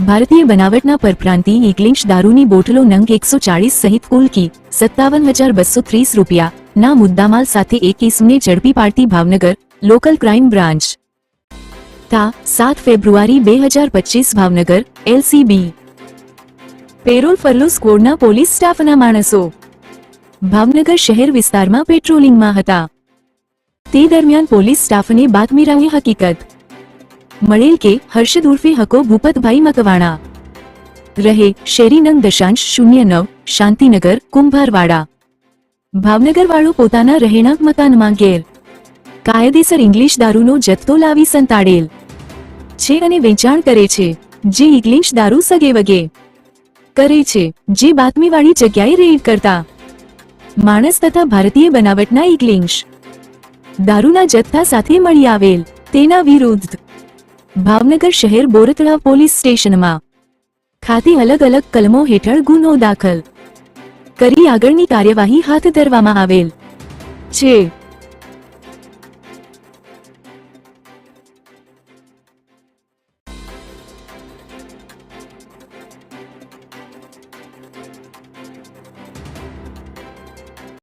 ભારતીય બનાવટના પરપ્રાંતીય ઇંગ્લિશ દારૂની બોટલો નંગ 140 સહિત કુલ કી 57,230 રૂપિયાના મુદ્દામાલ સાથે એક ઇસમને ઝડપી પાડતી ભાવનગર લોકલ ક્રાઇમ બ્રાન્ચ તા 7 ફેબ્રુઆરી 2025 ભાવનગર એલસીબી પેરોલ ફરલો સ્ક્વોડના પોલીસ સ્ટાફના માણસો ભાવનગર શહેર વિસ્તારમાં પેટ્રોલિંગમાં હતા। તે દરમિયાન પોલીસ સ્ટાફને બાતમીરાએ હકીકત મળેલ કે હર્ષદ ઉર્ફે હકો ભૂપતભાઈ મકવાણા રહે શેરી નંગ 0.09 શાંતિનગર કુંભારવાડા ભાવનગર વાળો પોતાના રહેણાંક મકાનમાં ગેર કાયદેસર ઇંગ્લિશ દારૂનો જથ્થો લાવી સંતાડેલ છે અને વેચાણ કરે છે, જે ઇંગ્લિશ દારૂ સગેવગે કરે છે, જે બાતમીવાળી જગ્યાએ રેડ કરતા માણસ તથા ભારતીય બનાવટના ઇંગ્લિશ દારૂના જથ્થા સાથે મળી આવેલ તેના વિરુદ્ધ ભાવનગર શહેર બોરતળાવ પોલીસ સ્ટેશનમાં ખાતે અલગ અલગ કલમો હેઠળ ગુનો દાખલ કરી આગળની કાર્યવાહી હાથ ધરવામાં આવેલ છે।